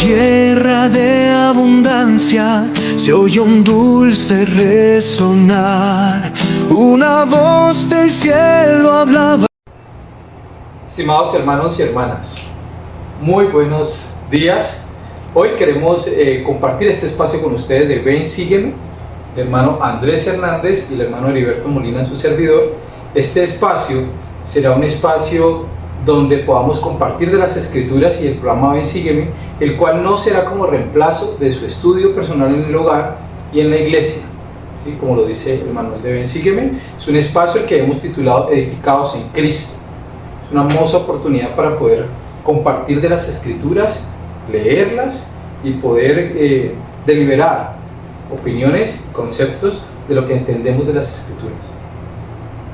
tierra de abundancia se oye un dulce resonar, una voz del cielo hablaba. Estimados hermanos y hermanas, muy buenos días. Hoy queremos compartir este espacio con ustedes de Ven, Sígueme, el hermano Andrés Hernández y el hermano Heriberto Molina, su servidor. Este espacio será un espacio donde podamos compartir de las Escrituras y el programa Ven, Sígueme, el cual no será como reemplazo de su estudio personal en el hogar y en la iglesia. ¿Sí? Como lo dice el manual de Ven, Sígueme, es un espacio el que hemos titulado Edificados en Cristo. Es una hermosa oportunidad para poder compartir de las Escrituras, leerlas y poder deliberar opiniones, conceptos de lo que entendemos de las Escrituras.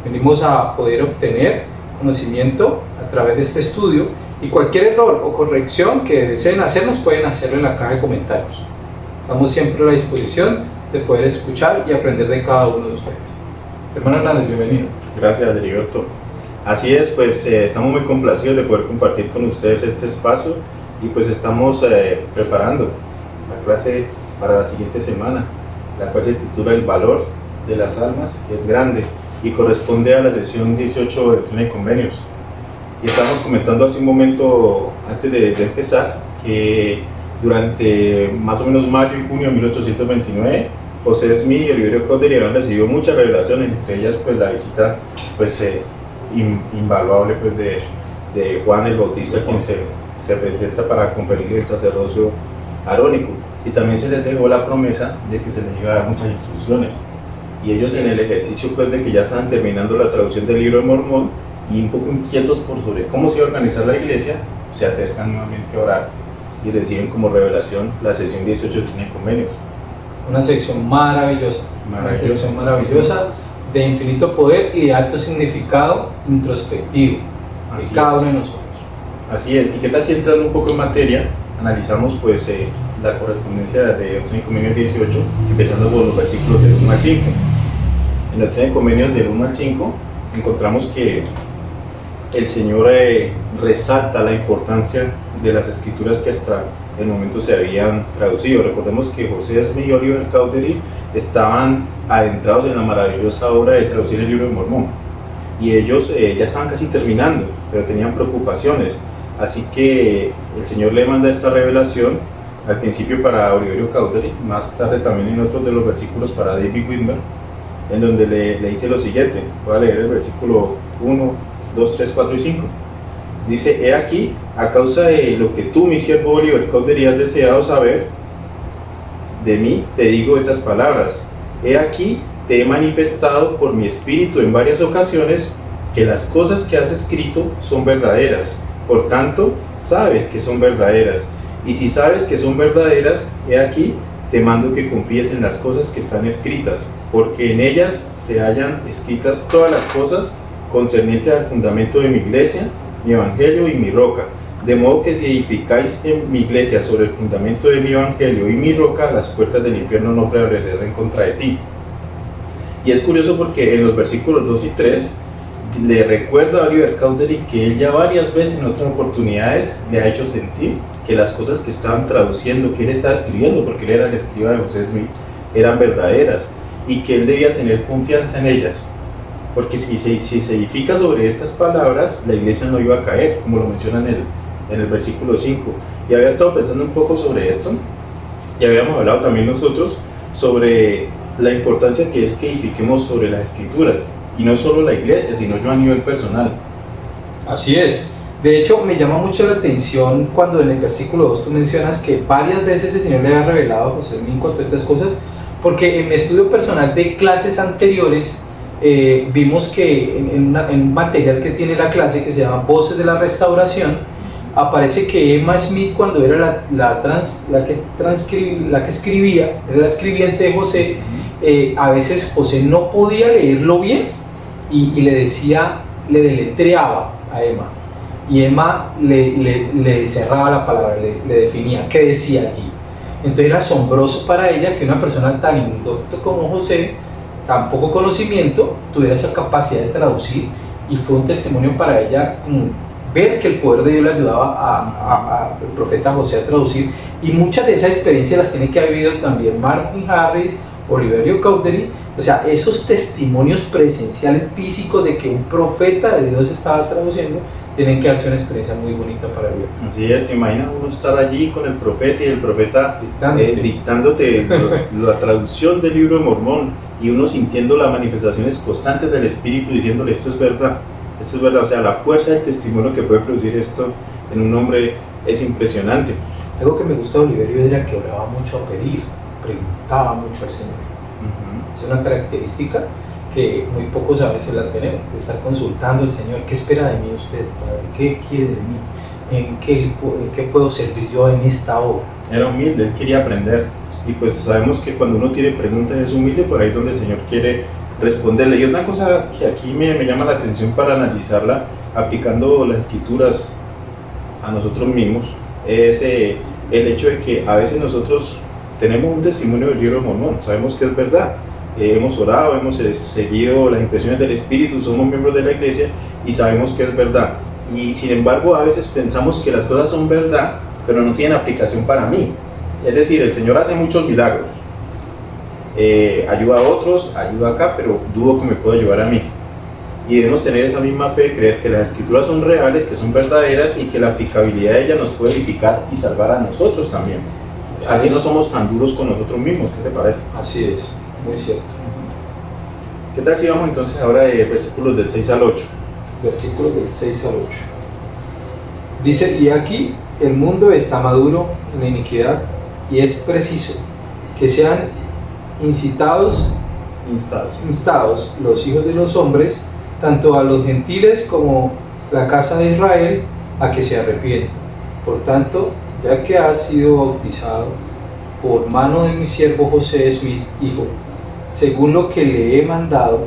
Venimos a poder obtener conocimiento a través de este estudio, y cualquier error o corrección que deseen hacernos pueden hacerlo en la caja de comentarios. Estamos siempre a la disposición de poder escuchar y aprender de cada uno de ustedes. Hermano Hernández, bienvenido. Gracias, Heriberto. Así es, pues estamos muy complacidos de poder compartir con ustedes este espacio y pues estamos preparando la clase para la siguiente semana, la cual se titula El valor de las almas es grande y corresponde a la sesión 18 de Doctrina y Convenios. Y estamos comentando hace un momento, antes de empezar, que durante más o menos mayo y junio de 1829, José Smith y Oliverio Cowdery habían recibido muchas revelaciones, entre ellas pues la visita pues, invaluable pues, de Juan el Bautista, quien se presenta para conferir el sacerdocio arónico, y también se les dejó la promesa de que se les iba a dar muchas instrucciones, y ellos en el ejercicio pues, de que ya estaban terminando la traducción del libro de Mormón y un poco inquietos por sobre cómo se iba a organizar la iglesia, se acercan nuevamente a orar y reciben como revelación la sesión 18 de Doctrina y Convenios. Una sección maravillosa, una sección maravillosa de infinito poder y de alto significado introspectivo de cada uno de nosotros. Así es. ¿Y qué tal si entrando un poco en materia, analizamos pues la correspondencia de Doctrina y Convenios 18, empezando por los versículos del 1 al 5. En Doctrina y Convenios del 1 al 5 encontramos que el Señor resalta la importancia de las escrituras que hasta el momento se habían traducido. Recordemos que José Smith y Oliver Cowdery estaban adentrados en la maravillosa obra de traducir el libro de Mormón, y ellos ya estaban casi terminando, pero tenían preocupaciones, así que el Señor le manda esta revelación al principio para Oliverio Cowdery, más tarde también en otros de los versículos para David Whitmer, en donde le dice lo siguiente. Voy a leer el versículo 1, 2, 3, 4 y 5. Dice: he aquí, a causa de lo que tú, mi siervo Oliver Cowdery, has deseado saber de mí, te digo estas palabras. He aquí, te he manifestado por mi espíritu en varias ocasiones que las cosas que has escrito son verdaderas. Por tanto, sabes que son verdaderas. Y si sabes que son verdaderas, he aquí, te mando que confíes en las cosas que están escritas, porque en ellas se hallan escritas todas las cosas concernientes al fundamento de mi iglesia, mi evangelio y mi roca. De modo que si edificáis en mi iglesia sobre el fundamento de mi evangelio y mi roca, las puertas del infierno no prevalecerán en contra de ti. Y es curioso porque en los versículos 2 y 3 le recuerda a Oliver Cowdery que él ya varias veces en otras oportunidades le ha hecho sentir que las cosas que estaban traduciendo, que él estaba escribiendo, porque él era el escriba de José Smith, eran verdaderas y que él debía tener confianza en ellas, porque si se edifica sobre estas palabras, la iglesia no iba a caer, como lo menciona en el versículo 5. Y había estado pensando un poco sobre esto, y habíamos hablado también nosotros sobre la importancia que es que edifiquemos sobre las escrituras, y no solo la iglesia, sino yo a nivel personal. Así es. De hecho, me llama mucho la atención cuando en el versículo 2 tú mencionas que varias veces el Señor le ha revelado a José Smith en cuanto a estas cosas, porque en mi estudio personal de clases anteriores vimos que en un material que tiene la clase, que se llama Voces de la Restauración, aparece que Emma Smith, cuando era la que escribía, era la escribiente de José, a veces José no podía leerlo bien y le decía, le deletreaba a Emma, y Emma le cerraba la palabra, le definía qué decía allí. Entonces era asombroso para ella que una persona tan indocta como José, tan poco conocimiento, tuviera esa capacidad de traducir, y fue un testimonio para ella ver que el poder de Dios le ayudaba al profeta José a traducir, y muchas de esas experiencias las tiene que haber vivido también Martin Harris, Oliverio Cowdery. O sea, esos testimonios presenciales físicos de que un profeta de Dios estaba traduciendo, tienen que darse una experiencia muy bonita para vivir. Así es, te imaginas uno estar allí con el profeta y el profeta Dictándote. dictándote la traducción del libro de Mormón, y uno sintiendo las manifestaciones constantes del Espíritu diciéndole esto es verdad, o sea, la fuerza del testimonio que puede producir esto en un hombre es impresionante. Algo que me gusta de Oliverio era que oraba mucho a pedir, preguntaba mucho al Señor. Es una característica que muy pocos a veces la tenemos, de estar consultando al Señor. ¿Qué espera de mí usted, Padre? ¿Qué quiere de mí? ¿En qué puedo servir yo en esta obra? Era humilde, él quería aprender, y pues sabemos que cuando uno tiene preguntas es humilde, por ahí es donde el Señor quiere responderle. Y otra cosa que aquí me llama la atención para analizarla, aplicando las escrituras a nosotros mismos, es el hecho de que a veces nosotros tenemos un testimonio del libro de Mormón, sabemos que es verdad, hemos orado, hemos seguido las impresiones del Espíritu, somos miembros de la iglesia y sabemos que es verdad, y sin embargo a veces pensamos que las cosas son verdad pero no tienen aplicación para mí. Es decir, el Señor hace muchos milagros, ayuda a otros, ayuda acá, pero dudo que me pueda ayudar a mí. Y debemos tener esa misma fe, creer que las escrituras son reales, que son verdaderas, y que la aplicabilidad de ellas nos puede edificar y salvar a nosotros también. Así no somos tan duros con nosotros mismos. ¿Qué te parece? Así es, muy cierto. ¿Qué tal si vamos entonces ahora de versículos del 6 al 8? Versículos del 6 al 8. Dice: y aquí el mundo está maduro en la iniquidad, y es preciso que sean instados los hijos de los hombres, tanto a los gentiles como la casa de Israel, a que se arrepientan. Por tanto, ya que has sido bautizado por mano de mi siervo José Smith, hijo, según lo que le he mandado,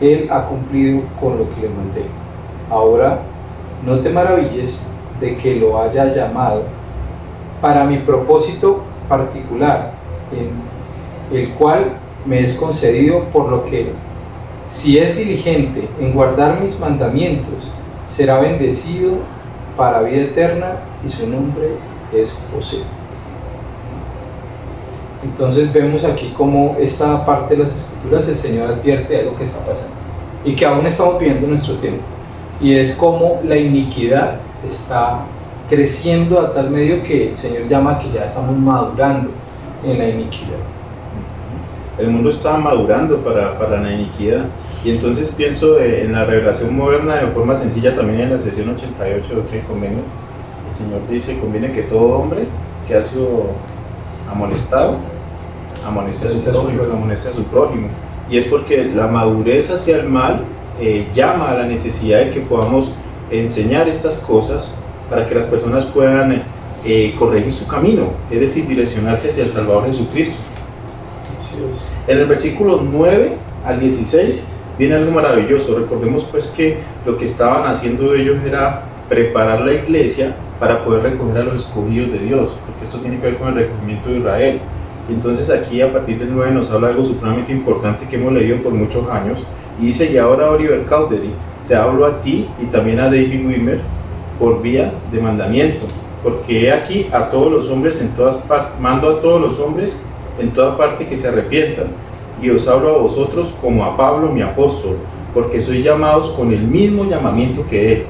él ha cumplido con lo que le mandé. Ahora, no te maravilles de que lo haya llamado para mi propósito particular, en el cual me es concedido, por lo que, si es diligente en guardar mis mandamientos, será bendecido para vida eterna, y su nombre es José. Entonces vemos aquí cómo esta parte de las escrituras el Señor advierte de algo que está pasando y que aún estamos viviendo en nuestro tiempo, y es cómo la iniquidad está creciendo a tal medio que el Señor llama que ya estamos madurando en la iniquidad. El mundo está madurando para la iniquidad, y entonces pienso en la revelación moderna de forma sencilla. También en la sesión 88 de Doctrina y Convenio, el Señor dice: conviene que todo hombre que ha sido amonestado amoneste a su prójimo, y es porque la madurez hacia el mal llama a la necesidad de que podamos enseñar estas cosas para que las personas puedan corregir su camino, es decir, direccionarse hacia el Salvador Jesucristo. En el versículo 9 al 16 viene algo maravilloso. Recordemos pues que lo que estaban haciendo ellos era preparar la iglesia para poder recoger a los escogidos de Dios, porque esto tiene que ver con el recogimiento de Israel. Entonces aquí a partir del 9 nos habla algo supremamente importante que hemos leído por muchos años, y dice: y ahora, Oliver Cowdery, te hablo a ti y también a David Wimmer por vía de mandamiento, porque he aquí a todos los hombres mando a todos los hombres en toda parte que se arrepientan, y os hablo a vosotros como a Pablo mi apóstol, porque sois llamados con el mismo llamamiento que él.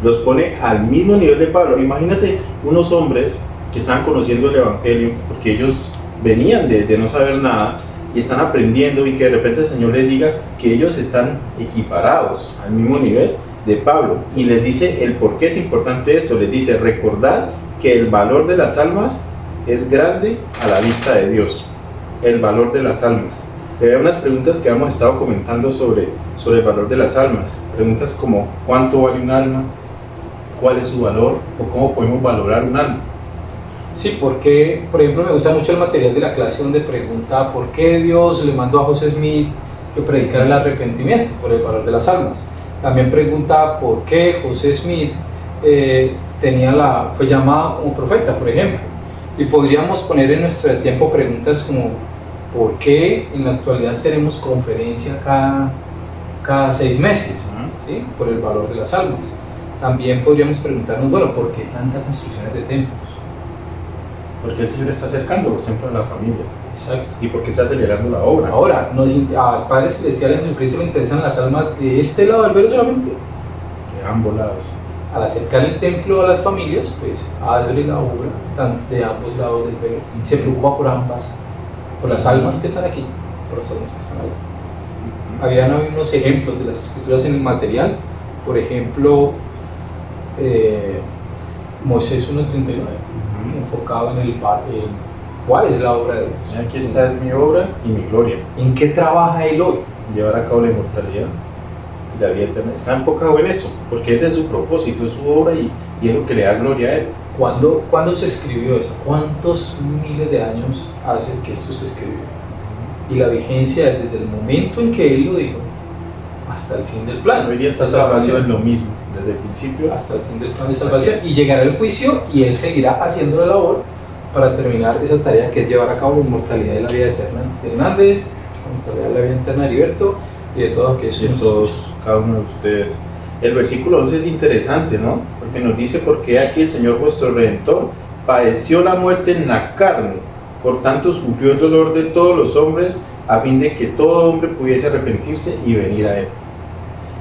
Los pone al mismo nivel de Pablo. Imagínate unos hombres que estaban conociendo el evangelio, porque ellos venían de no saber nada y están aprendiendo, y que de repente el Señor les diga que ellos están equiparados al mismo nivel de Pablo, y les dice el por qué es importante esto. Les dice: recordad que el valor de las almas es grande a la vista de Dios. El valor de las almas. Hay unas preguntas que hemos estado comentando sobre el valor de las almas. Preguntas como: ¿cuánto vale un alma? ¿Cuál es su valor? ¿O cómo podemos valorar un alma? Sí, porque, por ejemplo, me gusta mucho el material de la clase donde pregunta por qué Dios le mandó a José Smith que predicara el arrepentimiento por el valor de las almas. También pregunta por qué José Smith fue llamado como profeta, por ejemplo. Y podríamos poner en nuestro tiempo preguntas como: ¿por qué en la actualidad tenemos conferencia cada 6 meses? ¿Sí? Por el valor de las almas. También podríamos preguntarnos, bueno, ¿por qué tantas construcciones de templos? Porque el Señor está acercando los templos a la familia. Exacto. Y porque está acelerando la obra. Ahora, al Padre Celestial, a Jesucristo le interesan las almas de este lado del velo solamente. De ambos lados. Al acercar el templo a las familias, pues abre la obra de ambos lados del velo. Se preocupa por ambas, por las almas que están aquí, por las almas que están allá. Habían unos ejemplos de las escrituras en el material, por ejemplo, Moisés 1.39, enfocado en cuál es la obra de Dios. Aquí está es mi obra y mi gloria. ¿En qué trabaja Él hoy? Llevar a cabo la inmortalidad y la vida eterna. Está enfocado en eso, porque ese es su propósito, es su obra y es lo que le da gloria a Él. ¿Cuándo se escribió eso? ¿Cuántos miles de años hace que esto se escribió? Y la vigencia es desde el momento en que Él lo dijo hasta el fin del plan. Hoy día está trabajando en lo mismo, desde el principio hasta el fin del plan de salvación, y llegará el juicio y Él seguirá haciendo la labor para terminar esa tarea que es llevar a cabo la inmortalidad de la vida eterna de Hernández, la inmortalidad de la vida eterna de Heriberto y de todos aquellos. y de todos, cada uno de ustedes. El versículo 11 es interesante, ¿no? Porque nos dice, porque aquí el Señor vuestro Redentor padeció la muerte en la carne, por tanto sufrió el dolor de todos los hombres, a fin de que todo hombre pudiese arrepentirse y venir a Él.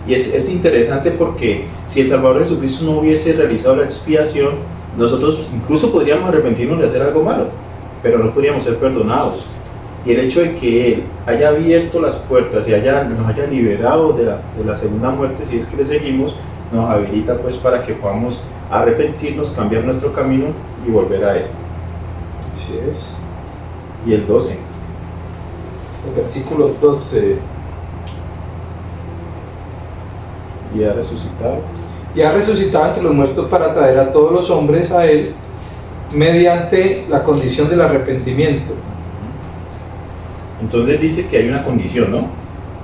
Y es interesante porque si el Salvador Jesucristo no hubiese realizado la expiación, nosotros incluso podríamos arrepentirnos de hacer algo malo, pero no podríamos ser perdonados. Y el hecho de que Él haya abierto las puertas y nos haya liberado de la segunda muerte, si es que le seguimos, nos habilita pues para que podamos arrepentirnos, cambiar nuestro camino y volver a Él. Así es. Y el 12. El versículo 12. Y ha resucitado. Y ha resucitado entre los muertos para traer a todos los hombres a Él mediante la condición del arrepentimiento. Entonces dice que hay una condición, ¿no?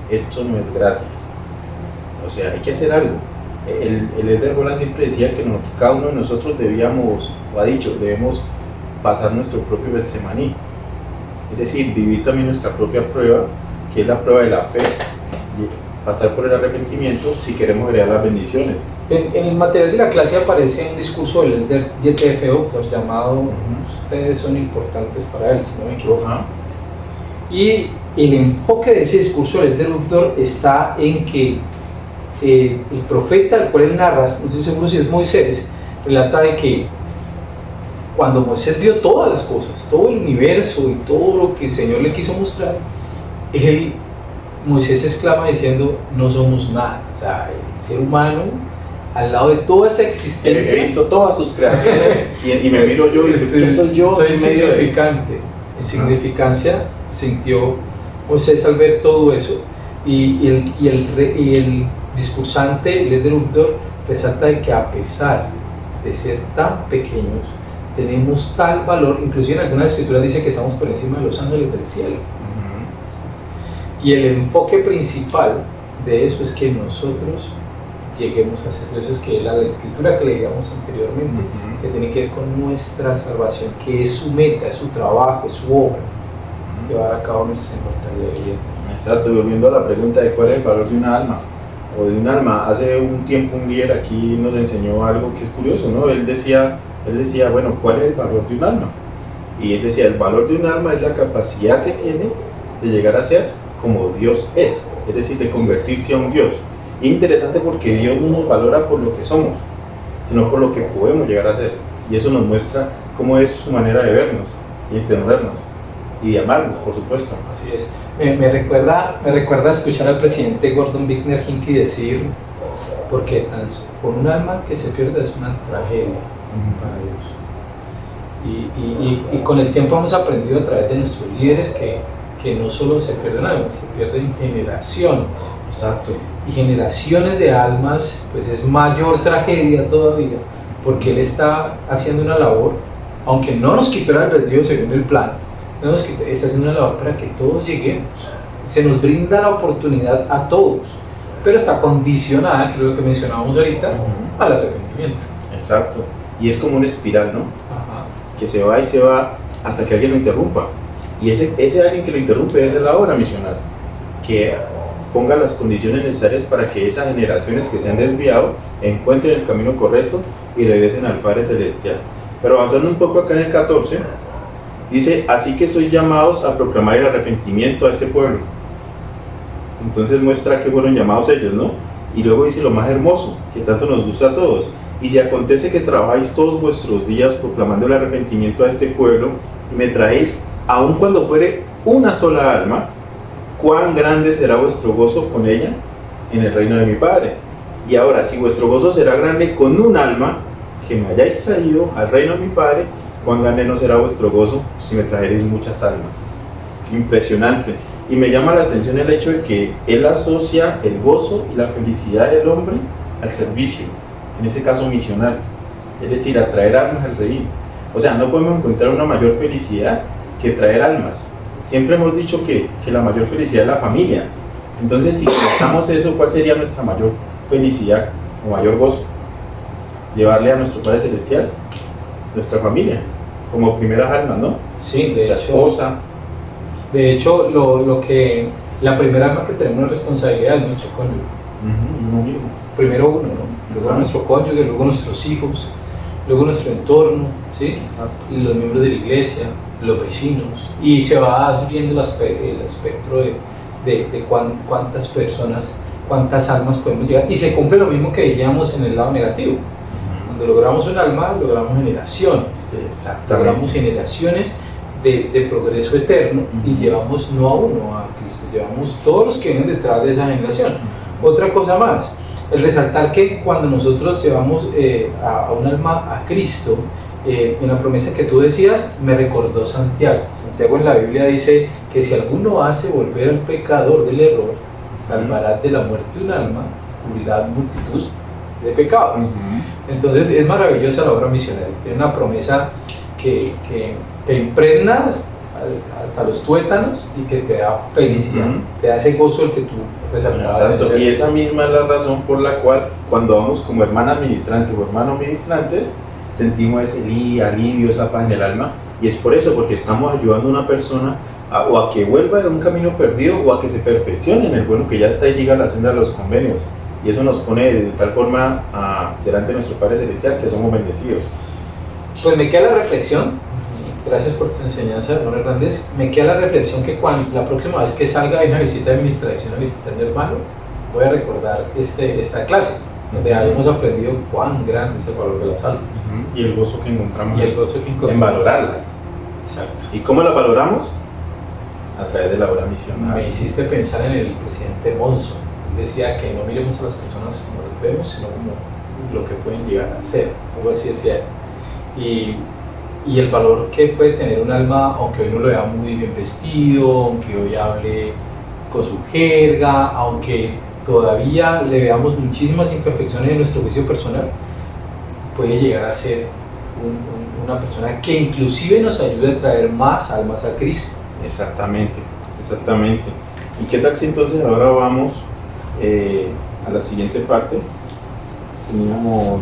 Esto no es gratis. O sea, hay que hacer algo. El Elder Bola siempre decía que cada uno de nosotros debemos pasar nuestro propio Getsemaní. Es decir, vivir también nuestra propia prueba, que es la prueba de la fe. Pasar por el arrepentimiento si queremos heredar las bendiciones. En el material de la clase aparece un discurso del Elder J.F. Uchtdorf llamado Ustedes son importantes para Él, si no me equivoco. Y el enfoque de ese discurso del Elder Uchtdorf está en que el profeta al cual él narra, no estoy seguro si es Moisés, relata de que cuando Moisés vio todas las cosas, todo el universo y todo lo que el Señor le quiso mostrar, Moisés exclama diciendo, no somos nada. O sea, el ser humano, al lado de toda esa existencia, He visto todas sus creaciones y me miro yo y pues, ¿qué soy yo? Soy insignificante. Insignificancia sintió Moisés al ver todo eso, y el discursante, el Elder Uchtdorf, resalta de que a pesar de ser tan pequeños, tenemos tal valor, inclusive en algunas escrituras dice que estamos por encima de los ángeles del cielo. Y el enfoque principal de eso es que nosotros lleguemos a ser dioses, que era la escritura que leíamos anteriormente, que tiene que ver con nuestra salvación, que es su meta, es su trabajo, es su obra, llevar a cabo nuestra inmortalidad. Exacto, volviendo a la pregunta de cuál es el valor de una alma o de un alma. Hace un tiempo un líder aquí nos enseñó algo que es curioso, ¿no? Él decía, bueno, ¿cuál es el valor de un alma? Y él decía, el valor de un alma es la capacidad que tiene de llegar a ser como Dios es decir, de convertirse a un Dios. Y interesante porque Dios no nos valora por lo que somos, sino por lo que podemos llegar a ser. Y eso nos muestra cómo es su manera de vernos y entendernos y de amarnos, por supuesto. Así es. Me recuerda escuchar al presidente Gordon Bickner Hinckley decir, porque con un alma que se pierde es una tragedia para Dios. Y con el tiempo hemos aprendido a través de nuestros líderes que no solo se pierde un alma, se pierden generaciones. Exacto. Y generaciones de almas, pues es mayor tragedia todavía, porque Él está haciendo una labor, aunque no nos quitó el albedrío según el plan, está haciendo una labor para que todos lleguemos. Se nos brinda la oportunidad a todos, pero está condicionada, que es lo que mencionábamos ahorita, al arrepentimiento. Exacto. Y es como una espiral, ¿no? Ajá. Que se va y se va hasta que alguien lo interrumpa. Y ese alguien que lo interrumpe es la obra misional, que ponga las condiciones necesarias para que esas generaciones que se han desviado encuentren el camino correcto y regresen al Padre Celestial. Pero avanzando un poco acá en el 14, dice, así que sois llamados a proclamar el arrepentimiento a este pueblo. Entonces muestra que fueron llamados ellos, ¿no? Y luego dice lo más hermoso, que tanto nos gusta a todos. Y si acontece que trabajáis todos vuestros días proclamando el arrepentimiento a este pueblo, y me traéis, aun cuando fuere una sola alma, cuán grande será vuestro gozo con ella en el reino de mi Padre. Y ahora, si vuestro gozo será grande con un alma que me hayáis traído al reino de mi Padre, cuán grande no será vuestro gozo si me trajeréis muchas almas. Impresionante. Y me llama la atención el hecho de que él asocia el gozo y la felicidad del hombre al servicio, en ese caso misional, es decir, a traer almas al reino. O sea, no podemos encontrar una mayor felicidad que traer almas. Siempre hemos dicho que la mayor felicidad es la familia. Entonces, si conectamos eso, ¿cuál sería nuestra mayor felicidad o mayor gozo? Llevarle a nuestro Padre Celestial nuestra familia, como primeras almas, ¿no? Sí, La esposa. De hecho, la primera alma que tenemos responsabilidad es nuestro cónyuge. Uno mismo. Primero uno, ¿no? Luego nuestro cónyuge, luego nuestros hijos, luego nuestro entorno, ¿sí? Exacto. Y los miembros de la iglesia, los vecinos, y se va viendo el espectro de cuántas personas, cuántas almas podemos llegar, y se cumple lo mismo que decíamos en el lado negativo. Cuando logramos un alma, logramos generaciones, Exactamente. logramos generaciones de progreso eterno, y llevamos no a uno, a Cristo, llevamos todos los que vienen detrás de esa generación. Otra cosa más, el resaltar que cuando nosotros llevamos a un alma a Cristo, en la promesa que tú decías, me recordó Santiago. Santiago en la Biblia dice que si alguno hace volver al pecador del error, salvará de la muerte un alma, cubrirá multitud de pecados. Entonces es maravillosa la obra misionera, tiene una promesa que impregna hasta los tuétanos y que te da felicidad, te da ese gozo el que tú resaltabas. Exacto. Y esa misma es la razón por la cual cuando vamos como hermana ministrante o hermano ministrantes, sentimos ese alivio, esa paz en el alma, y es por eso, porque estamos ayudando a una persona o a que vuelva de un camino perdido o a que se perfeccione en el bueno que ya está y siga la senda de los convenios, y eso nos pone de tal forma delante de nuestro Padre Celestial que somos bendecidos. Pues me queda la reflexión, gracias por tu enseñanza, hermano Hernández, me queda la reflexión que cuando la próxima vez que salga de una visita de administración a visitar a mi hermano, voy a recordar esta clase, donde hayamos aprendido cuán grande es el valor de las almas. Y el gozo que encontramos, en valorarlas. Exacto. ¿Y cómo las valoramos? A través de la obra misional. Me hiciste pensar en el presidente Monson. Él decía que no miremos a las personas como las vemos, sino como lo que pueden llegar a ser. Algo así decía él. Y el valor que puede tener un alma, aunque hoy no lo vea muy bien vestido, aunque hoy hable con su jerga, aunque todavía le veamos muchísimas imperfecciones en nuestro juicio personal, puede llegar a ser una persona que inclusive nos ayude a traer más almas a Cristo. Exactamente, exactamente. ¿Y qué tal si entonces ahora vamos a la siguiente parte? Teníamos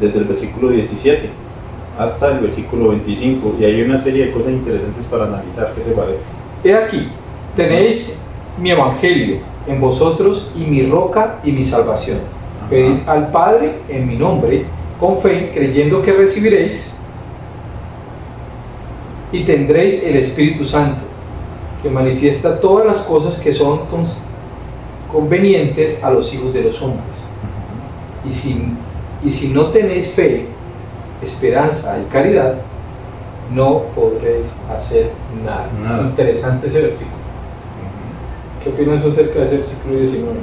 desde el versículo 17 hasta el versículo 25, y hay una serie de cosas interesantes para analizar. ¿Qué te parece? He aquí, tenéis mi evangelio en vosotros y mi roca y mi salvación. Pedid al Padre en mi nombre, con fe, creyendo que recibiréis y tendréis el Espíritu Santo, que manifiesta todas las cosas que son convenientes a los hijos de los hombres. Y si no tenéis fe, esperanza y caridad, no podréis hacer nada. Interesante ese versículo. ¿Qué opinas acerca de ese versículo 19?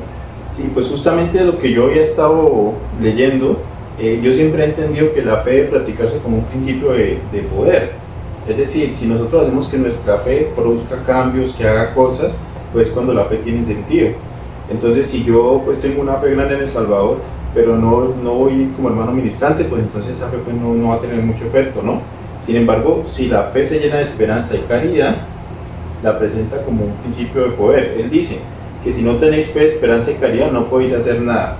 Sí, pues justamente lo que yo había estado leyendo, yo siempre he entendido que la fe debe practicarse como un principio de poder. Es decir, si nosotros hacemos que nuestra fe produzca cambios, que haga cosas, pues cuando la fe tiene sentido. Entonces, si yo pues tengo una fe grande en El Salvador, pero no voy como hermano ministrante, pues entonces esa fe pues, no va a tener mucho efecto, ¿no? Sin embargo, si la fe se llena de esperanza y caridad, la presenta como un principio de poder. Él dice que si no tenéis fe, esperanza y caridad, no podéis hacer nada.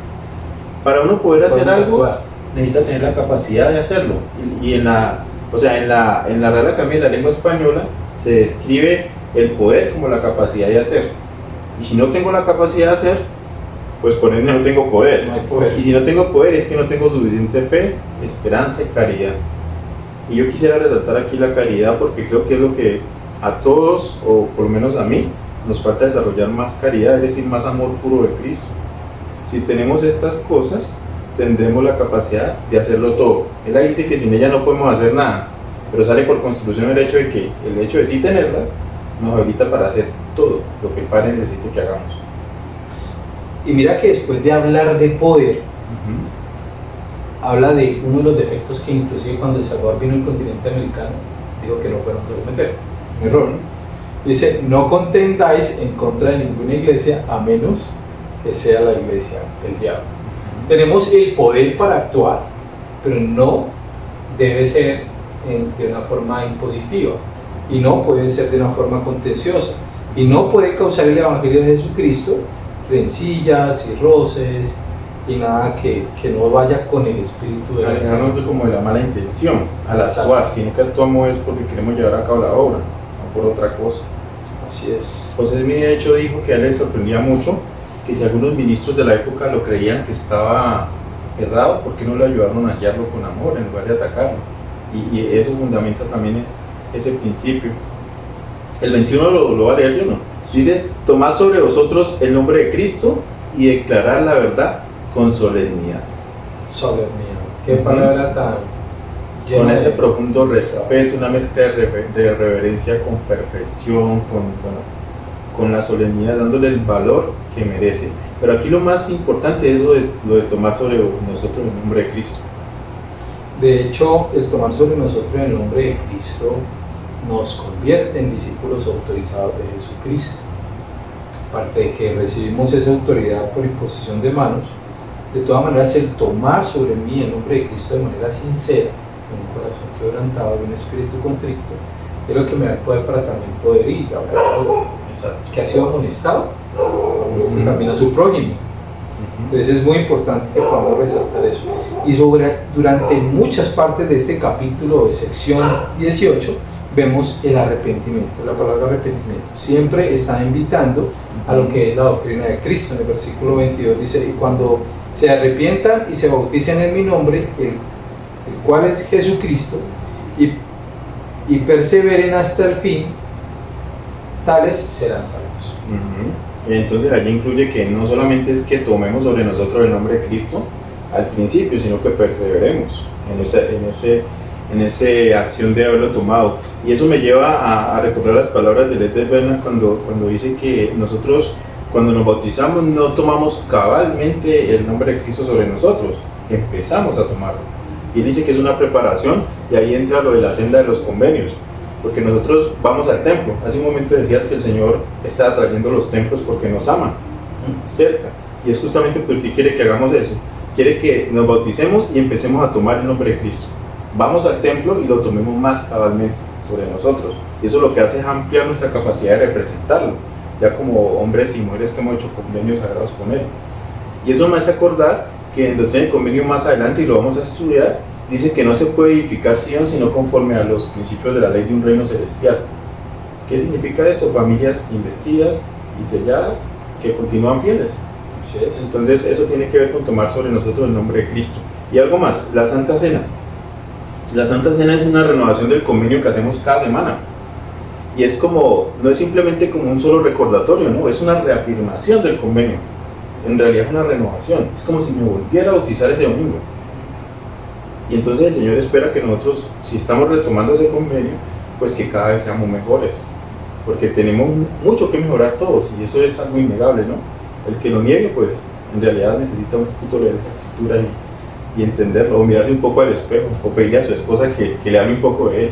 Para uno poder hacer algo, necesita tener la capacidad de hacerlo. Y en la Real Academia de la Lengua Española se describe el poder como la capacidad de hacer. Y si no tengo la capacidad de hacer, pues por ende no tengo poder. No hay poder. Y si no tengo poder es que no tengo suficiente fe, esperanza y caridad. Y yo quisiera resaltar aquí la caridad porque creo que es lo que a todos, o por lo menos a mí, nos falta desarrollar más caridad, es decir, más amor puro de Cristo. Si tenemos estas cosas, tendremos la capacidad de hacerlo todo. Él ahí dice que sin ella no podemos hacer nada, pero sale por construcción el hecho de que el hecho de sí tenerlas nos habilita para hacer todo lo que el Padre necesite que hagamos. Y mira que después de hablar de poder, habla de uno de los defectos que inclusive cuando El Salvador vino al continente americano, dijo que no podemos cometer. Un error, ¿no? Dice, no contendáis en contra de ninguna iglesia a menos que sea la iglesia del diablo. Tenemos el poder para actuar, pero no debe ser de una forma impositiva y no puede ser de una forma contenciosa y no puede causar el evangelio de Jesucristo rencillas y roces y nada que no vaya con el espíritu de la alejarnos como de la mala intención al Exacto. actuar, sino que actuamos es porque queremos llevar a cabo la obra, no por otra cosa. Así es. José Smith de hecho dijo que a él le sorprendía mucho que si algunos ministros de la época lo creían que estaba errado, ¿por qué no le ayudaron a hallarlo con amor en lugar de atacarlo? Y eso fundamenta también ese principio. El 21 lo va a leer yo, ¿no? Dice, tomad sobre vosotros el nombre de Cristo y declarar la verdad con solemnidad. Solemnidad. Qué palabra tan llena Con ese de- profundo respeto, una mezcla de reverencia con perfección, con la solemnidad, dándole el valor que merece. Pero aquí lo más importante es lo de tomar sobre nosotros el nombre de Cristo. De hecho, el tomar sobre nosotros el nombre de Cristo nos convierte en discípulos autorizados de Jesucristo. Aparte de que recibimos esa autoridad por imposición de manos, de todas maneras el tomar sobre mí el nombre de Cristo de manera sincera, con un corazón quebrantado y un espíritu contrito, es lo que me da el poder para también poder ir a hablar a otro Exacto. que ha sido amonestado, amoneste también a su prójimo. Entonces es muy importante que podamos resaltar eso. Y durante muchas partes de este capítulo de sección 18 vemos el arrepentimiento, la palabra arrepentimiento. Siempre está invitando a lo que es la doctrina de Cristo. En el versículo 22 dice, y cuando se arrepientan y se bauticen en mi nombre, el cual es Jesucristo, y perseveren hasta el fin, tales serán salvos. Entonces allí incluye que no solamente es que tomemos sobre nosotros el nombre de Cristo al principio, sino que perseveremos en esa acción de haberlo tomado. Y eso me lleva a recordar las palabras de Lester Bernard cuando dice que nosotros cuando nos bautizamos no tomamos cabalmente el nombre de Cristo sobre nosotros, empezamos a tomarlo. Y él dice que es una preparación y ahí entra lo de la senda de los convenios. Porque nosotros vamos al templo. Hace un momento decías que el Señor está trayendo los templos porque nos ama cerca. Y es justamente porque quiere que hagamos eso. Quiere que nos bauticemos y empecemos a tomar el nombre de Cristo. Vamos al templo y lo tomemos más cabalmente sobre nosotros. Y eso lo que hace es ampliar nuestra capacidad de representarlo, ya como hombres y mujeres que hemos hecho convenios sagrados con Él. Y eso me hace acordar que en Doctrina y Convenio más adelante, y lo vamos a estudiar, dice que no se puede edificar Sion sino conforme a los principios de la ley de un reino celestial. ¿Qué significa esto? Familias investidas y selladas que continúan fieles. Entonces eso tiene que ver con tomar sobre nosotros el nombre de Cristo. Y algo más, la Santa Cena. La Santa Cena es una renovación del convenio que hacemos cada semana. Y es como, no es simplemente como un solo recordatorio, ¿no? Es una reafirmación del convenio. En realidad es una renovación. Es como si me volviera a bautizar ese domingo. Y entonces el Señor espera que nosotros, si estamos retomando ese convenio, pues que cada vez seamos mejores. Porque tenemos mucho que mejorar todos y eso es algo innegable, ¿no? El que lo niegue, pues en realidad necesita un poquito leer la escritura y entenderlo, o mirarse un poco al espejo, o pedirle a su esposa que le hable un poco de él.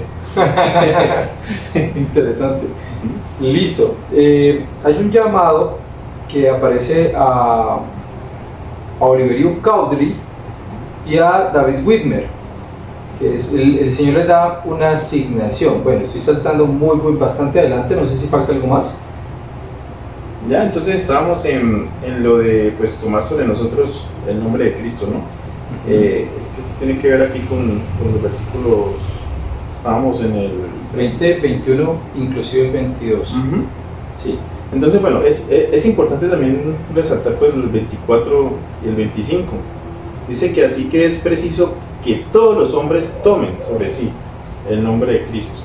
Interesante. Listo. Hay un llamado que aparece a Oliverio Cowdery y a David Whitmer, que es el Señor les da una asignación. Bueno, estoy saltando bastante adelante, no sé si falta algo más. Ya, entonces estábamos en lo de pues tomar sobre nosotros el nombre de Cristo, ¿no? Que tiene que ver aquí con los versículos, estábamos en el 20, 21, inclusive el 22. Ujú. Sí. Entonces, bueno, es importante también resaltar pues el 24 y el 25. Dice que así que es preciso que todos los hombres tomen sobre sí el nombre de Cristo.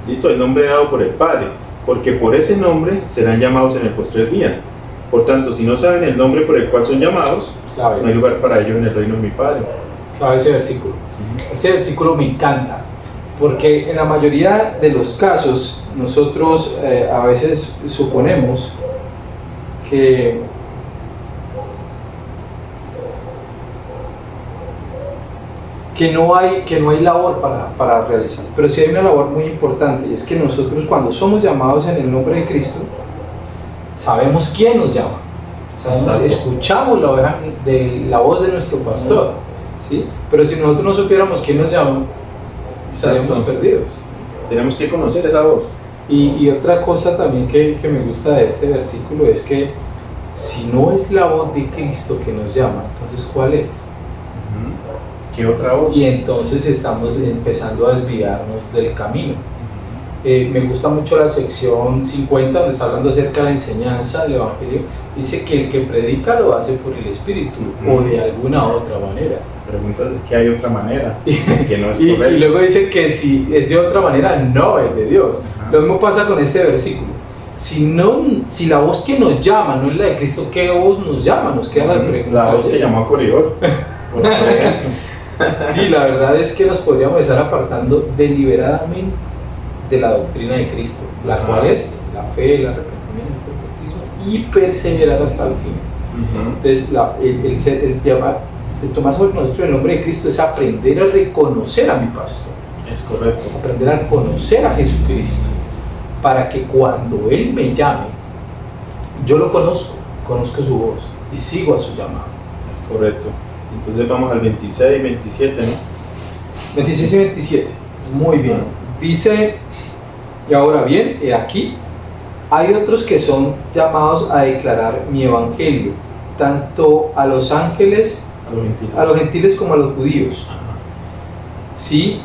Listo, el nombre dado por el Padre, porque por ese nombre serán llamados en el postrer día. Por tanto, si no saben el nombre por el cual son llamados, Clave, no hay lugar para ellos en el reino de mi Padre. clave ese versículo. Ese versículo me encanta, porque en la mayoría de los casos nosotros a veces suponemos que no hay labor para realizar, pero sí hay una labor muy importante, y es que nosotros cuando somos llamados en el nombre de Cristo, sabemos quién nos llama, Exacto. escuchamos la voz de nuestro pastor, ¿sí? Pero si nosotros no supiéramos quién nos llama, estaríamos Exacto. perdidos. Tenemos que conocer esa voz. Y otra cosa también que me gusta de este versículo es que si no es la voz de Cristo que nos llama, entonces ¿cuál es? ¿Qué otra voz? Y entonces estamos empezando a desviarnos del camino. Me gusta mucho la sección 50, donde está hablando acerca de la enseñanza del Evangelio. Dice que el que predica lo hace por el Espíritu o de alguna otra manera. Preguntas es que hay otra manera, que no es Y correcto. luego dice que si es de otra manera, no es de Dios. Ajá. Lo mismo pasa con este versículo. Si la voz que nos llama no es la de Cristo, ¿qué voz nos llama? Nos queda la pregunta. La voz que llamó a Corredor, por ejemplo. Sí, la verdad es que nos podríamos estar apartando deliberadamente de la doctrina de Cristo, la Ajá. cual es la fe, el arrepentimiento, el bautismo y perseverar hasta el fin. Entonces, el tomar sobre nosotros el nombre de Cristo es aprender a reconocer a mi pastor, Es correcto. aprender a conocer a Jesucristo, para que cuando Él me llame, yo lo conozco su voz y sigo a su llamado. Es correcto. Entonces vamos al 26 y 27, ¿no? 26 y 27, muy bien. Dice, y ahora bien, he aquí, hay otros que son llamados a declarar mi evangelio, tanto a los ángeles, a los gentiles como a los judíos. Ajá. Sí,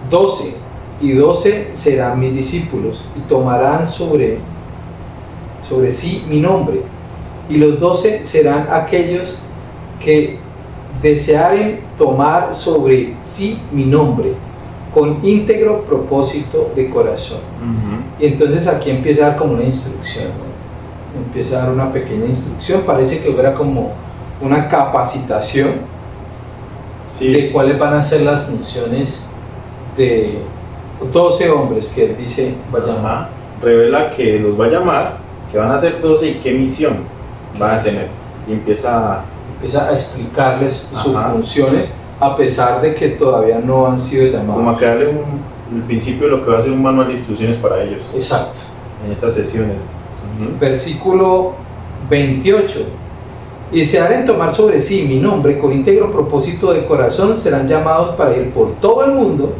12 y 12 serán mis discípulos y tomarán sobre sí mi nombre, y los 12 serán aquellos que desearen tomar sobre sí mi nombre con íntegro propósito de corazón. Ujú. Y entonces aquí empieza a dar como una instrucción, ¿no? Empieza a dar una pequeña instrucción, parece que hubiera como una capacitación Sí. de cuáles van a ser las funciones de 12 hombres que él dice va a llamar. Ajá. Revela que los va a llamar, que van a ser 12 y qué misión van a tener. Y empieza Empieza a explicarles sus Ajá. funciones a pesar de que todavía no han sido como a llamados. crearle el principio de lo que va a ser un manual de instrucciones para ellos Exacto. en estas sesiones. Ujú. Versículo 28. Y se harán tomar sobre sí mi nombre con íntegro propósito de corazón, serán llamados para ir por todo el mundo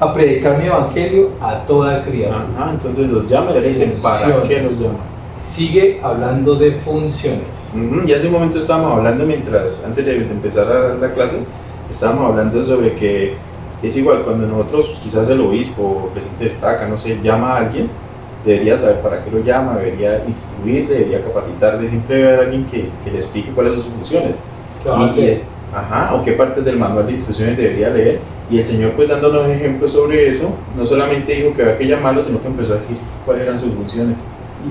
a predicar mi evangelio a toda criatura. Ajá, entonces los llama y le dicen, ¿para Funciones. qué los llama? Sigue hablando de funciones. Ujú. Y hace un momento estábamos hablando, antes de empezar la clase, estábamos hablando sobre que es igual cuando nosotros, quizás el obispo o el presidente destaca, no sé, llama a alguien, debería saber para qué lo llama, debería instruirle, debería capacitarle, siempre debe haber alguien que le explique cuáles son sus funciones. ¿Qué va a hacer? Ajá, o qué partes del manual de instrucciones debería leer. Y el Señor, pues dándonos ejemplos sobre eso, no solamente dijo que había que llamarlo, sino que empezó a decir cuáles eran sus funciones.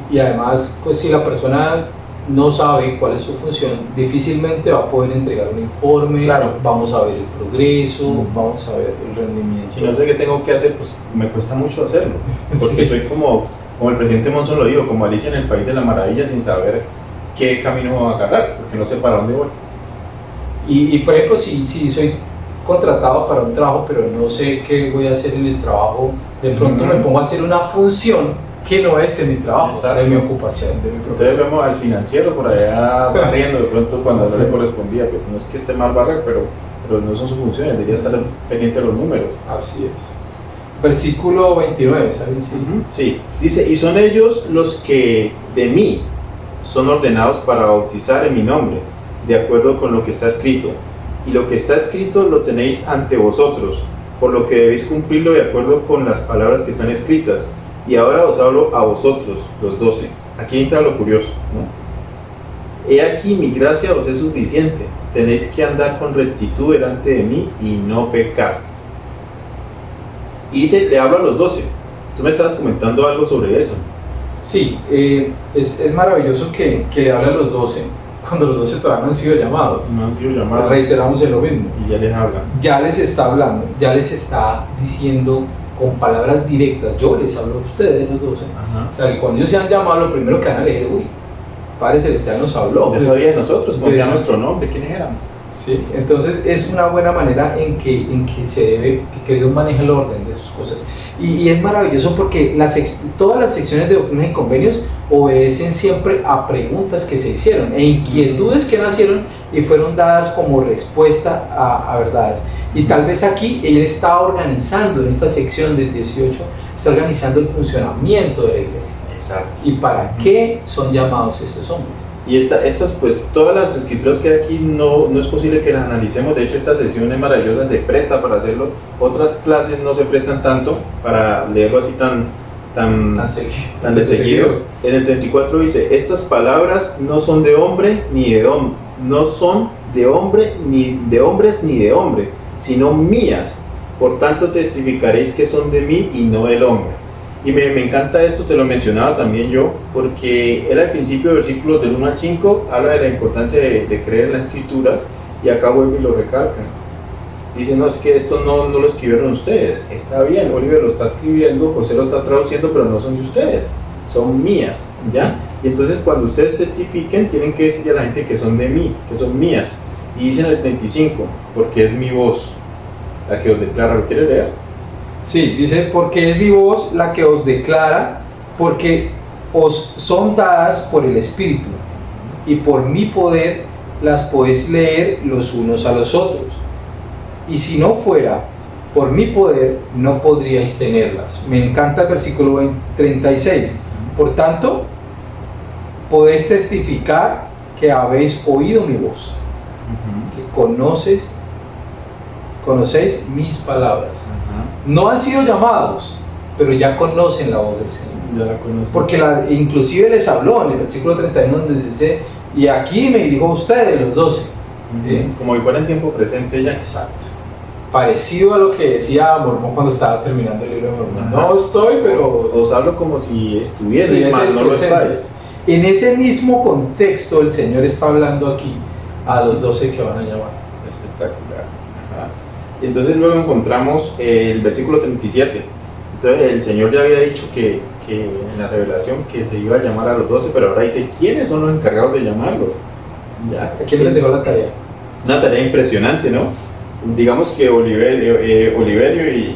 Y además, pues si la persona no sabe cuál es su función, difícilmente va a poder entregar un informe, Claro. vamos a ver el progreso, Ujú. vamos a ver el rendimiento. Si no sé qué tengo que hacer, pues me cuesta mucho hacerlo. Porque Sí. soy como el presidente Monson lo dijo, como Alicia en el País de la Maravilla, sin saber qué camino agarrar, porque no sé para dónde voy. Y por ejemplo, si soy contratado para un trabajo, pero no sé qué voy a hacer en el trabajo, de pronto Ujú. me pongo a hacer una función que no es de mi trabajo, Exacto. de mi ocupación, de mi Entonces profesión. vemos al financiero por allá barriendo de pronto cuando no le correspondía, pues no es que esté mal barrer, pero no son sus funciones, debería estar pendiente de los números. Así es. Versículo 29, ¿saben? Sí. Sí, dice, y son ellos los que de mí son ordenados para bautizar en mi nombre, de acuerdo con lo que está escrito. Y lo que está escrito lo tenéis ante vosotros, por lo que debéis cumplirlo de acuerdo con las palabras que están escritas. Y ahora os hablo a vosotros, los 12. Aquí entra lo curioso, ¿no? He aquí mi gracia os es suficiente. Tenéis que andar con rectitud delante de mí y no pecar. Y dice, le hablo a los 12. Tú me estabas comentando algo sobre eso. Sí, es maravilloso que le hable a los 12, cuando los 12 todavía no han sido llamados. No han sido llamados. Reiteramos en lo mismo. Y ya les hablan. Ya les está hablando, ya les está diciendo con palabras directas. Yo les hablo a ustedes, los 12. Ajá. O sea, que cuando ellos se han llamado, lo primero que van a leer, uy, Padre Celestial nos habló. Ya sabía de nosotros, conocía Sí. nuestro nombre, quiénes éramos. Sí, entonces es una buena manera en que se debe, que Dios maneja el orden de sus cosas. Y es maravilloso porque todas las secciones de doctrinas y convenios obedecen siempre a preguntas que se hicieron e inquietudes que nacieron y fueron dadas como respuesta a verdades. Y tal vez aquí él está organizando, en esta sección del 18, está organizando el funcionamiento de la iglesia. Exacto. ¿Y para qué son llamados estos hombres? Y estas, pues, todas las escrituras que hay aquí no es posible que las analicemos. De hecho, esta sesión es maravillosa, se presta para hacerlo. Otras clases no se prestan tanto para leerlo así tan de seguido. En el 34 dice, estas palabras no son de hombre ni de hombre, no son de hombre ni de hombres ni de hombre, sino mías. Por tanto, testificaréis que son de mí y no del hombre. Y me encanta esto, te lo mencionaba también yo, porque era el principio de versículos del 1 al 5, habla de la importancia de creer en las escrituras, y acá vuelve y lo recalcan. Dicen, no, es que esto no lo escribieron ustedes. Está bien, Oliver lo está escribiendo, José lo está traduciendo, pero no son de ustedes, son mías, ¿ya? Y entonces cuando ustedes testifiquen, tienen que decirle a la gente que son de mí, que son mías. Y dicen el 35, porque es mi voz la que os declara. ¿Lo quiere leer? Sí, dice, porque es mi voz la que os declara, porque os son dadas por el Espíritu, y por mi poder las podéis leer los unos a los otros. Y si no fuera por mi poder, no podríais tenerlas. Me encanta el versículo 36. Por tanto, podéis testificar que habéis oído mi voz, que conocéis mis palabras. No han sido llamados, pero ya conocen la voz del Señor. Ya la conozco. Porque inclusive les habló en el versículo 31 donde dice, y aquí me dirijo a ustedes, los 12. ¿Sí? Como si fuera en tiempo presente ya. Exacto. Parecido a lo que decía Mormón cuando estaba terminando el libro de Mormón. Ajá. No estoy, pero... Os hablo como si estuviese, Sí, más ese no lo presente. estáis. En ese mismo contexto el Señor está hablando aquí a los 12 que van a llamar. Espectacular. Ajá. Y entonces luego encontramos el versículo 37. Entonces el Señor ya había dicho que en la revelación que se iba a llamar a los 12, pero ahora dice, ¿quiénes son los encargados de llamarlos? Ya. ¿A quién les dejó la tarea? Una tarea impresionante, ¿no? Digamos que Oliverio y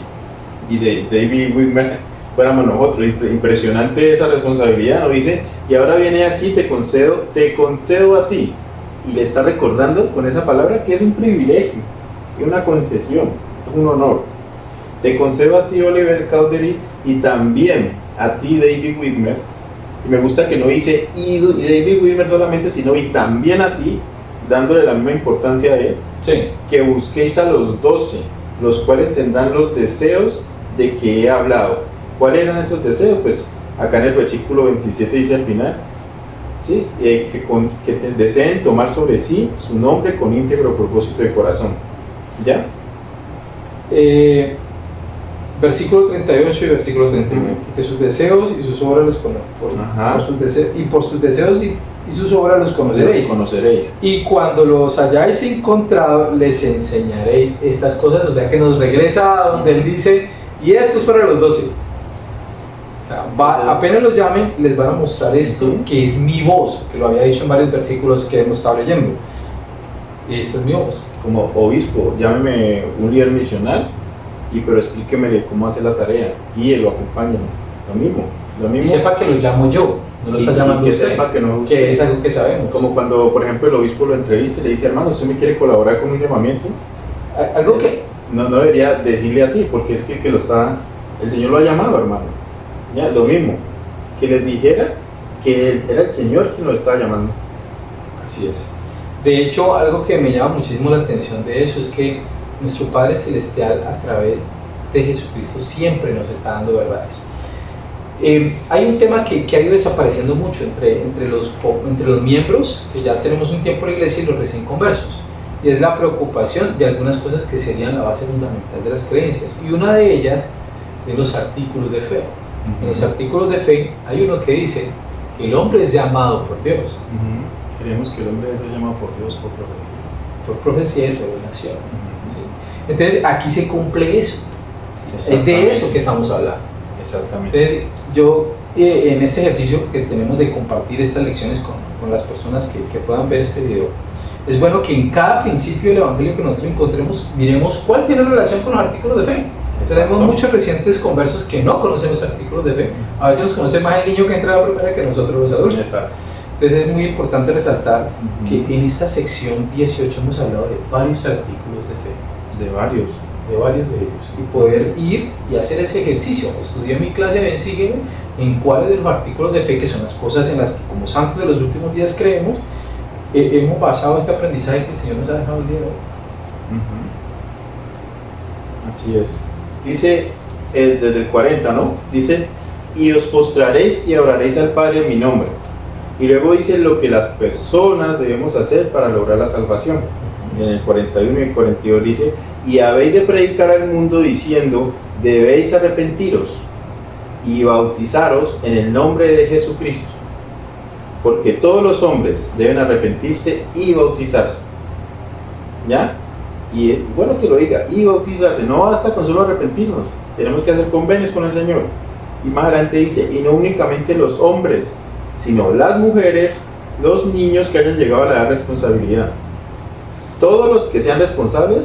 David Whitmer fuéramos nosotros. Impresionante esa responsabilidad, ¿no? Dice, y ahora viene aquí, te concedo a ti. Y le está recordando con esa palabra que es un privilegio, y una concesión, un honor. Te concedo a ti, Oliver Cowdery, y también a ti, David Whitmer. Y me gusta que no dice y David Whitmer solamente, sino y también a ti, dándole la misma importancia a él. Sí. Que busquéis a los 12, los cuales tendrán los deseos de que he hablado. ¿Cuáles eran esos deseos? Pues acá en el versículo 27 dice al final, ¿sí? Que deseen tomar sobre sí su nombre con íntegro propósito de corazón. ¿Ya? Versículo 38 y versículo 39. Que sus deseos y sus obras los conoceréis. Por sus deseos y sus obras los conoceréis. Y cuando los hayáis encontrado, les enseñaréis estas cosas. O sea que nos regresa a donde él dice, y esto es para los 12. O sea, apenas los llamen, les van a mostrar esto, que es mi voz, que lo había dicho en varios versículos que hemos estado leyendo. Esta es mi voz. Como obispo, llámeme un líder misional, pero explíquemele cómo hace la tarea y él lo acompaña. Lo mismo. Y sepa que lo llamo yo, no lo está llamando que usted, sepa que no es usted. que es algo que sabemos. Como cuando, por ejemplo, el obispo lo entrevista y le dice, hermano, ¿usted me quiere colaborar con un llamamiento? Algo que... No debería decirle así, porque es que el Señor lo ha llamado, hermano. Ya, lo mismo. Que les dijera que era el Señor quien lo estaba llamando. Así es. De hecho, algo que me llama muchísimo la atención de eso es que nuestro Padre Celestial a través de Jesucristo siempre nos está dando verdades. Hay un tema que ha ido desapareciendo mucho entre los miembros, que ya tenemos un tiempo en la iglesia, y los recién conversos, y es la preocupación de algunas cosas que serían la base fundamental de las creencias, y una de ellas es los artículos de fe. En los artículos de fe hay uno que dice que el hombre es llamado por Dios. Creemos que el hombre es llamado por Dios por profecía Y revelación. ¿Sí? Entonces aquí se cumple eso. Es de eso que estamos hablando. Exactamente. Entonces yo en este ejercicio que tenemos de compartir estas lecciones con las personas que puedan ver este video, es bueno que en cada principio del evangelio que nosotros encontremos miremos cuál tiene relación con los artículos de fe. Tenemos muchos recientes conversos que no conocen los artículos de fe. A veces los conoce más el niño que entra a la primera que nosotros los adultos. Exacto. Entonces es muy importante resaltar que en esta sección 18 hemos hablado de varios artículos de fe. De varios De ellos. Y poder ir y hacer ese ejercicio. Estudié mi clase de Ven, Sígueme, en cuáles de los artículos de fe, que son las cosas en las que como santos de los últimos días creemos, hemos basado este aprendizaje que el Señor nos ha dejado el día de hoy. Así es. Dice desde el 40, ¿no? Dice, y os postraréis y oraréis al Padre en mi nombre. Y luego dice lo que las personas debemos hacer para lograr la salvación. En el 41 y el 42 dice, y habéis de predicar al mundo diciendo, debéis arrepentiros y bautizaros en el nombre de Jesucristo, porque todos los hombres deben arrepentirse y bautizarse. ¿Ya? Y es bueno que lo diga, y bautizarse, no basta con solo arrepentirnos, tenemos que hacer convenios con el Señor. Y más adelante dice, y no únicamente los hombres, sino las mujeres, los niños que hayan llegado a la edad de responsabilidad. Todos los que sean responsables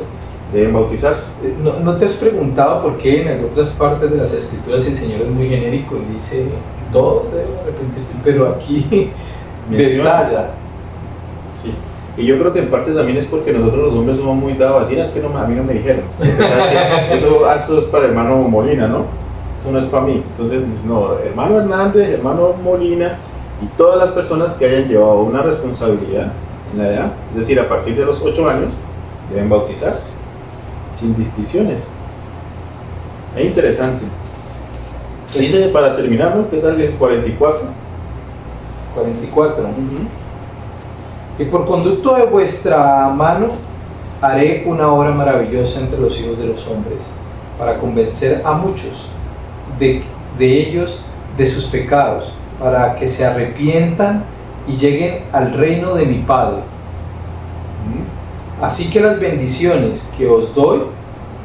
deben bautizarse. ¿No te has preguntado por qué en otras partes de las escrituras el Señor es muy genérico y dice todos deben arrepentirse, pero aquí detalla? Sí. Y yo creo que en parte también es porque nosotros los hombres somos muy dados así, es que a mí no me dijeron. Eso es para el hermano Molina, ¿no? Eso no es para mí. Entonces, no, hermano Hernández, hermano Molina y todas las personas que hayan llevado una responsabilidad en la edad, es decir, a partir de los 8 años, deben bautizarse, sin distinciones. Es interesante. Dice, para terminar, ¿no? ¿Qué tal el 44? 44. Y por conducto de vuestra mano haré una obra maravillosa entre los hijos de los hombres, para convencer a muchos de ellos de sus pecados, para que se arrepientan y lleguen al reino de mi Padre. Así que las bendiciones que os doy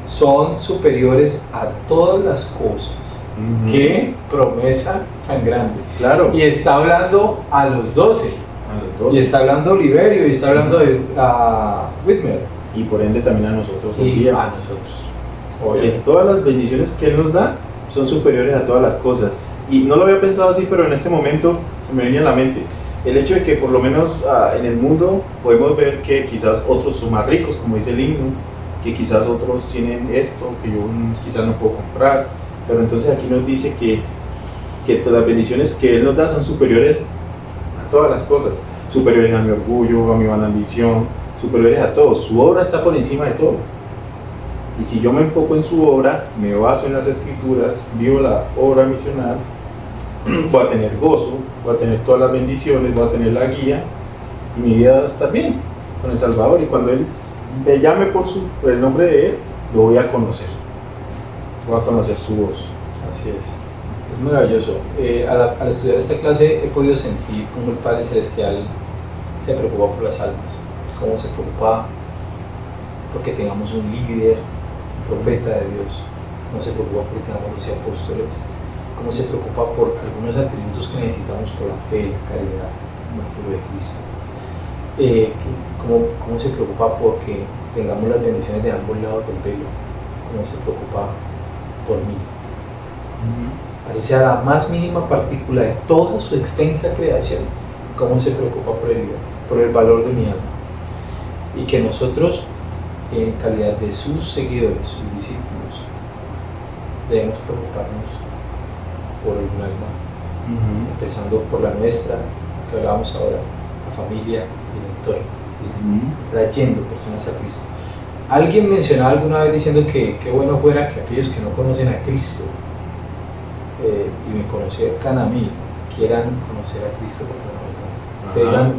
son superiores a todas las cosas. ¡Qué promesa tan grande! Claro. Y está hablando a los 12. Y está hablando Oliverio, y está hablando de Whitmer. Y por ende también a nosotros. Y a nosotros. Que todas las bendiciones que Él nos da son superiores a todas las cosas. Y no lo había pensado así, pero en este momento se me venía a la mente el hecho de que por lo menos en el mundo podemos ver que quizás otros son más ricos, como dice el himno, que quizás otros tienen esto, que yo quizás no puedo comprar, pero entonces aquí nos dice que todas las bendiciones que Él nos da son superiores a todas las cosas, superiores a mi orgullo, a mi vana ambición, superiores a todo. Su obra está por encima de todo. Y si yo me enfoco en su obra, me baso en las escrituras, vivo la obra misional, voy a tener gozo, voy a tener todas las bendiciones, voy a tener la guía y mi vida va a estar bien con el Salvador. Y cuando Él me llame por el nombre de Él, lo voy a conocer. Voy a conocer su voz. Así es maravilloso. Al estudiar esta clase he podido sentir cómo el Padre Celestial se preocupa por las almas, cómo se preocupa porque tengamos un líder, profeta de Dios, cómo se preocupa porque tengamos los apóstoles, cómo se preocupa por algunos atributos que necesitamos por la fe, la caridad, el martirio de Cristo, cómo se preocupa porque tengamos las bendiciones de ambos lados del velo, cómo se preocupa por mí. Así sea la más mínima partícula de toda su extensa creación, cómo se preocupa por el valor de mi alma. Y que nosotros, en calidad de sus seguidores, sus discípulos, debemos preocuparnos por el alma, empezando por la nuestra, que hablábamos ahora, la familia y el entorno, trayendo personas a Cristo. Alguien mencionaba alguna vez diciendo que qué bueno fuera que aquellos que no conocen a Cristo y me conozcan a mí, quieran conocer a Cristo porque no. Se digan,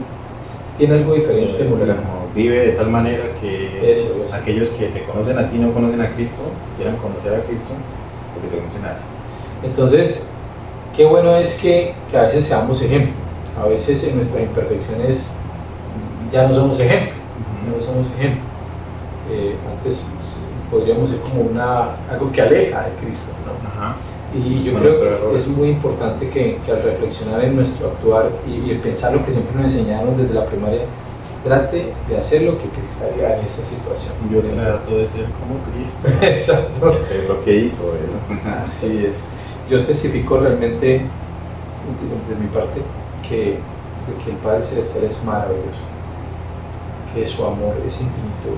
tiene algo diferente, como vive de tal manera que eso. Aquellos que te conocen a ti no conocen a Cristo, quieran conocer a Cristo porque te conocen a ti. Entonces, qué bueno es que a veces seamos ejemplo. A veces en nuestras imperfecciones ya no somos ejemplo. No somos ejemplo. Antes podríamos ser como algo que aleja de Cristo, ¿no? Ajá. Y yo creo que es muy importante que al reflexionar en nuestro actuar y pensar lo que siempre nos enseñaron desde la primaria, trate de hacer lo que Cristo haría en esa situación. Yo trato de ser como Cristo. Exacto. Hacer lo que hizo él. Así es. Yo testifico realmente, de mi parte, de que el Padre Celestial es maravilloso, que su amor es infinito.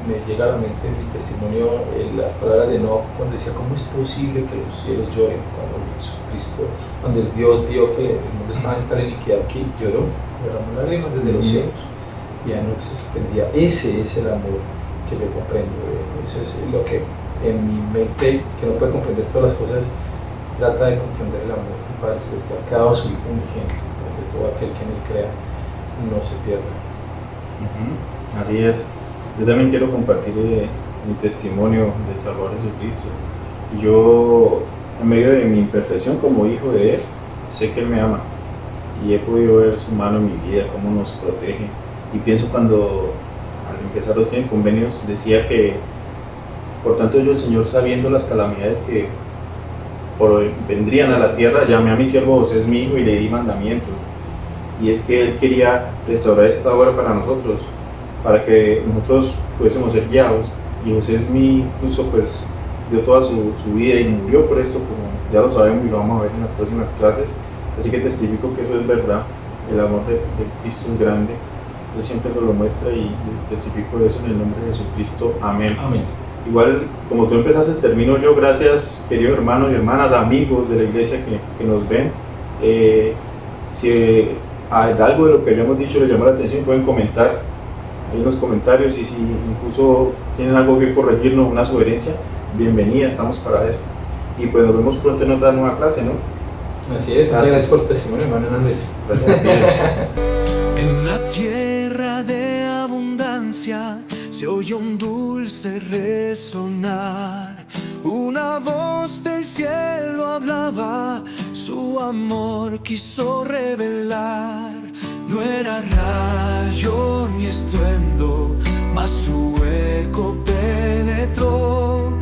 Me llega a la mente en mi testimonio las palabras de Enoch cuando decía: ¿cómo es posible que los cielos lloren? Cuando el Dios vio que el mundo estaba en tal iniquidad que lloró, derramó lágrimas desde los cielos, y Enoch se sorprendía. Ese es el amor que yo comprendo. Eso es lo que en mi mente, que no puede comprender todas las cosas, trata de comprender el amor que el Padre Celestial ha dado a su Hijo unigénito, para que todo aquel que en él crea no se pierda. Así es. Yo también quiero compartir mi testimonio del Salvador Jesucristo. Yo, en medio de mi imperfección como hijo de Él, sé que Él me ama y he podido ver su mano en mi vida, cómo nos protege. Y pienso cuando al empezar los convenios decía que, por tanto, yo, el Señor, sabiendo las calamidades que vendrían a la tierra, llamé a mi siervo José, es mi hijo, y le di mandamientos. Y es que Él quería restaurar esta obra para nosotros, para que nosotros pudiésemos ser guiados. Y José es incluso pues dio toda su vida y murió por esto, como ya lo sabemos y lo vamos a ver en las próximas clases. Así que testifico que eso es verdad, el amor de Cristo es grande. Él siempre nos lo muestra y testifico de eso en el nombre de Jesucristo. Amén. Amén. Igual, como tú empezaste, termino yo. Gracias, queridos hermanos y hermanas, amigos de la iglesia que nos ven. Si algo de lo que hayamos dicho les llama la atención, pueden comentar ahí en los comentarios, y si incluso tienen algo que corregirnos, una sugerencia, bienvenida, estamos para eso. Y pues nos vemos pronto en otra nueva clase, ¿no? Así es, muchas gracias por tu testimonio, hermano Hernández. Gracias. En la tierra de abundancia se oye un dulce resonar. Una voz del cielo hablaba, su amor quiso revelar. No era rayo ni estruendo, mas su eco penetró